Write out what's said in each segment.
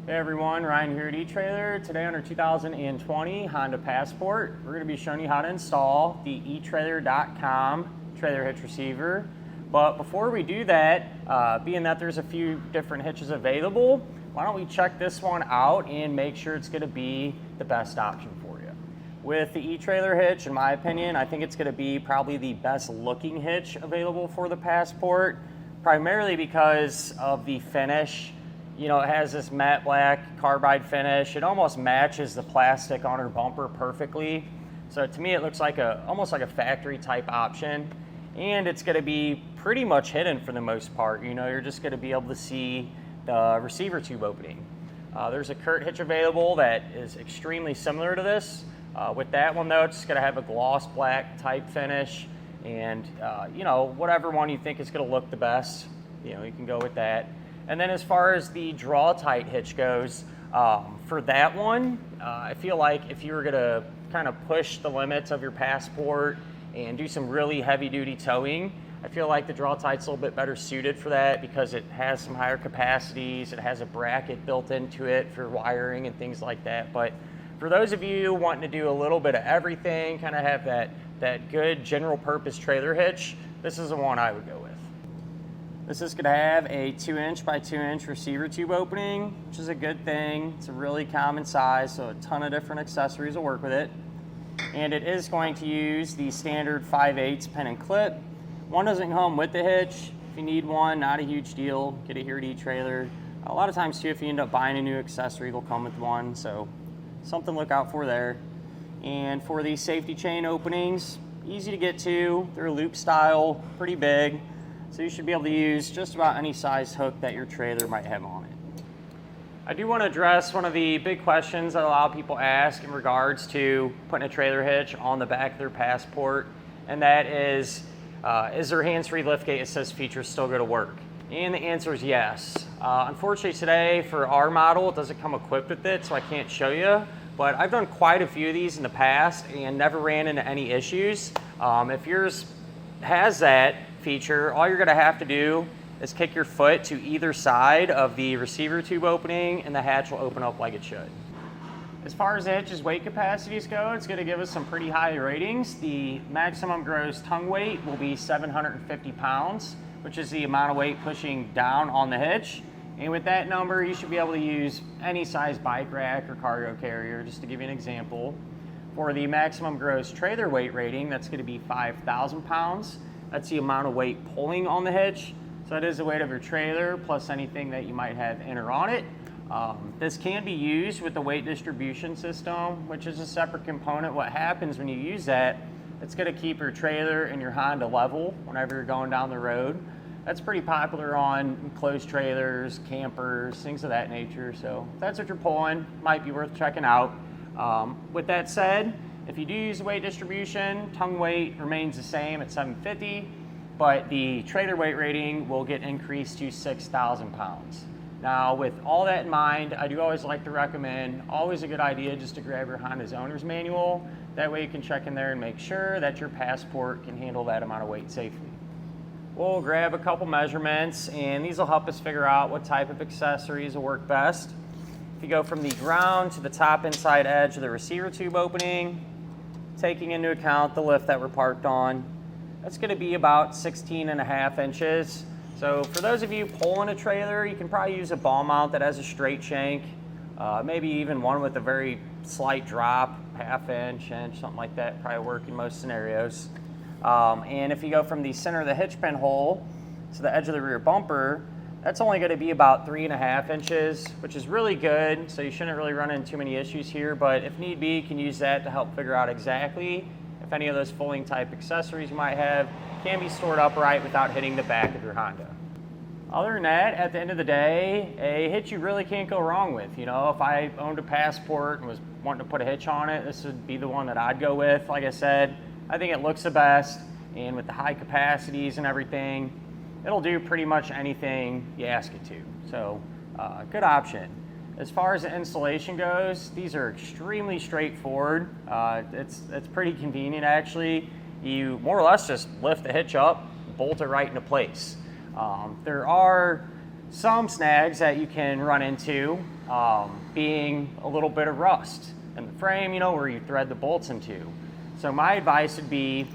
Hey everyone, Ryan here at eTrailer. Today on our 2020 Honda Passport, we're going to be showing you how to install the etrailer.com trailer hitch receiver. But before we do that, being that there's a few different hitches available, why don't we check this one out and make sure it's going to be the best option for you. With the eTrailer hitch, in my opinion, I think it's going to be probably the best looking hitch available for the Passport, primarily because of the finish. You know, it has this matte black carbide finish. It almost matches the plastic on her bumper perfectly. So to me, it looks like almost like a factory type option. And it's gonna be pretty much hidden for the most part. You know, you're just gonna be able to see the receiver tube opening. There's a CURT hitch available that is extremely similar to this. With that one though, it's gonna have a gloss black type finish. And you know, whatever one you think is gonna look the best, you know, you can go with that. And then as far as the Draw-Tite hitch goes, for that one, I feel like if you were gonna kind of push the limits of your Passport and do some really heavy duty towing, I feel like the Draw-Tite's a little bit better suited for that because it has some higher capacities, it has a bracket built into it for wiring and things like that. But for those of you wanting to do a little bit of everything, kind of have that good general purpose trailer hitch, this is the one I would go with. This is going to have a 2" by 2" receiver tube opening, which is a good thing. It's a really common size, so a ton of different accessories will work with it. And it is going to use the standard 5/8 pin and clip. One doesn't come with the hitch. If you need one, not a huge deal. Get it here at eTrailer. A lot of times too, if you end up buying a new accessory, they'll come with one, so something to look out for there. And for these safety chain openings, easy to get to. They're loop style, pretty big. So you should be able to use just about any size hook that your trailer might have on it. I do want to address one of the big questions that a lot of people ask in regards to putting a trailer hitch on the back of their Passport, and that is their hands-free liftgate assist feature still going to work? And the answer is yes. Unfortunately today for our model, it doesn't come equipped with it, so I can't show you, but I've done quite a few of these in the past and never ran into any issues. If yours has that feature, all you're going to have to do is kick your foot to either side of the receiver tube opening and the hatch will open up like it should. As far as the hitch's weight capacities go, it's going to give us some pretty high ratings. The maximum gross tongue weight will be 750 pounds, which is the amount of weight pushing down on the hitch. And with that number, you should be able to use any size bike rack or cargo carrier, just to give you an example. For the maximum gross trailer weight rating, that's going to be 5,000 pounds. That's the amount of weight pulling on the hitch. So that is the weight of your trailer plus anything that you might have in or on it. This can be used with the weight distribution system, which is a separate component. What happens when you use that, it's going to keep your trailer and your Honda level whenever you're going down the road. That's pretty popular on enclosed trailers, campers, things of that nature. So if that's what you're pulling, might be worth checking out. With that said, if you do use the weight distribution, tongue weight remains the same at 750, but the trailer weight rating will get increased to 6,000 pounds. Now, with all that in mind, I do always like to recommend, always a good idea just to grab your Honda's owner's manual. That way you can check in there and make sure that your Passport can handle that amount of weight safely. We'll grab a couple measurements, and these will help us figure out what type of accessories will work best. If you go from the ground to the top inside edge of the receiver tube opening, taking into account the lift that we're parked on, that's going to be about 16.5 inches. So for those of you pulling a trailer, you can probably use a ball mount that has a straight shank, maybe even one with a very slight drop, half-inch, something like that, probably work in most scenarios. And if you go from the center of the hitch pin hole to the edge of the rear bumper, that's only going to be about 3.5 inches, which is really good, so you shouldn't really run into too many issues here, but if need be, you can use that to help figure out exactly if any of those folding type accessories you might have can be stored upright without hitting the back of your Honda. Other than that, at the end of the day, a hitch you really can't go wrong with. You know, if I owned a Passport and was wanting to put a hitch on it, this would be the one that I'd go with. Like I said, I think it looks the best, and with the high capacities and everything, it'll do pretty much anything you ask it to. So, good option. As far as the installation goes, these are extremely straightforward. It's pretty convenient actually. You more or less just lift the hitch up, bolt it right into place. There are Some snags that you can run into being a little bit of rust in the frame, you know, where you thread the bolts into. So my advice would be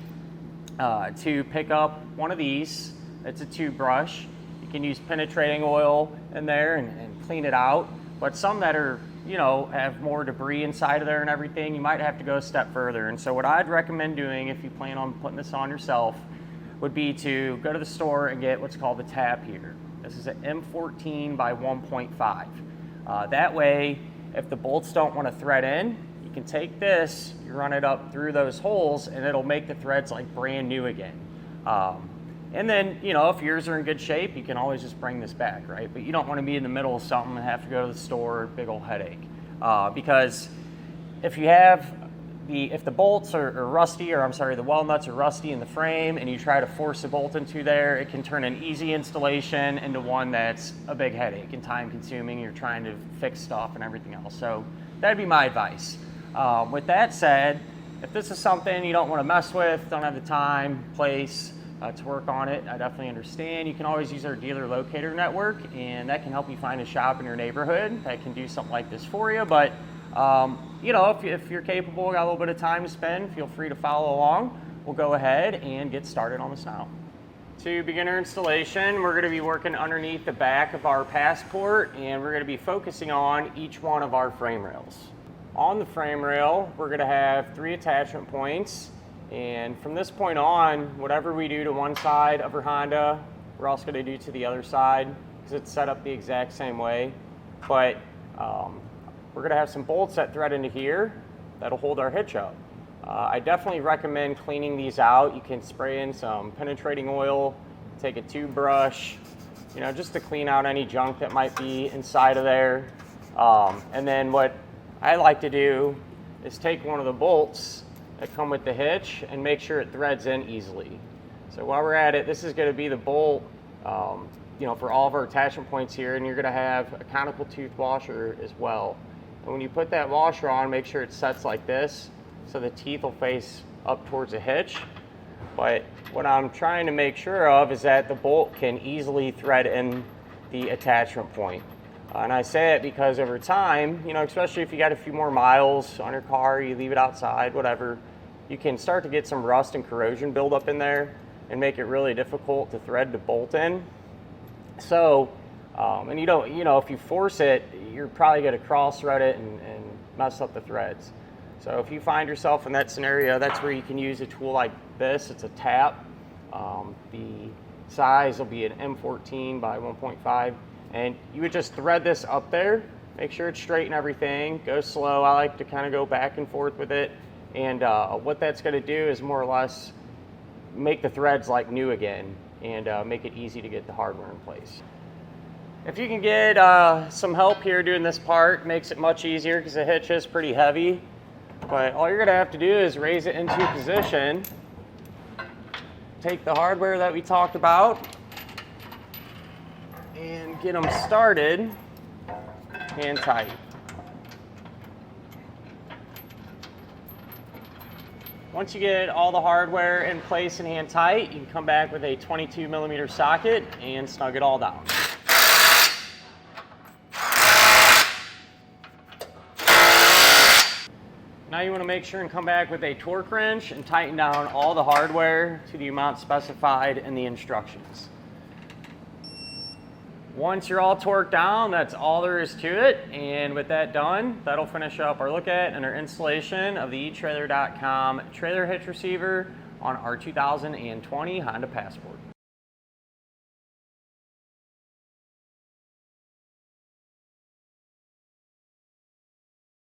to pick up one of these. It's a tube brush. You can use penetrating oil in there and clean it out. But some that are, you know, have more debris inside of there and everything, you might have to go a step further. And so what I'd recommend doing if you plan on putting this on yourself would be to go to the store and get what's called the tab here. This is an M14 by 1.5. That way, if the bolts don't want to thread in, you can take this, you run it up through those holes, and it'll make the threads like brand new again. And then, you know, if yours are in good shape, you can always just bring this back, right? But you don't want to be in the middle of something and have to go to the store, big old headache. Because if you have if the bolts are rusty, or I'm sorry, the weld nuts are rusty in the frame, and you try to force a bolt into there, it can turn an easy installation into one that's a big headache and time consuming. You're trying to fix stuff and everything else. So that'd be my advice. With that said, if this is something you don't want to mess with, don't have the time, place to work on it, I definitely understand. You can always use our dealer locator network, and that can help you find a shop in your neighborhood that can do something like this for you. But you know, if you're capable, got a little bit of time to spend, feel free to follow along. We'll go ahead and get started on this now. To begin our installation, we're going to be working underneath the back of our passport, and we're going to be focusing on each one of our frame rails. On the frame rail, we're going to have 3 attachment points, and from this point on, whatever we do to one side of our Honda, we're also going to do to the other side, because it's set up the exact same way. But we're going to have some bolts that thread into here that'll hold our hitch up. I definitely recommend cleaning these out. You can spray in some penetrating oil, take a tube brush, you know, just to clean out any junk that might be inside of there. And then what I like to do is take one of the bolts that come with the hitch and make sure it threads in easily. So while we're at it, this is going to be the bolt you know, for all of our attachment points here, and you're going to have a conical tooth washer as well. And when you put that washer on, make sure it sets like this, so the teeth will face up towards the hitch. But what I'm trying to make sure of is that the bolt can easily thread in the attachment point. And I say it because over time, you know, especially if you got a few more miles on your car, you leave it outside, whatever, you can start to get some rust and corrosion buildup in there and make it really difficult to thread the bolt in. So, and you don't, you know, if you force it, you're probably going to cross thread it and mess up the threads. So if you find yourself in that scenario, that's where you can use a tool like this. It's a tap. The size will be an M14 by 1.5, and you would just thread this up there. Make sure it's straight and everything. Go slow. I like to kind of go back and forth with it. And what that's going to do is more or less make the threads like new again, and make it easy to get the hardware in place. If you can get some help here doing this part, makes it much easier because the hitch is pretty heavy. But all you're going to have to do is raise it into position, take the hardware that we talked about, and get them started hand tight. Once you get all the hardware in place and hand tight, you can come back with a 22mm socket and snug it all down. Now you want to make sure and come back with a torque wrench and tighten down all the hardware to the amount specified in the instructions. Once you're all torqued down, that's all there is to it. And with that done, that'll finish up our look at and our installation of the etrailer.com trailer hitch receiver on our 2020 Honda Passport.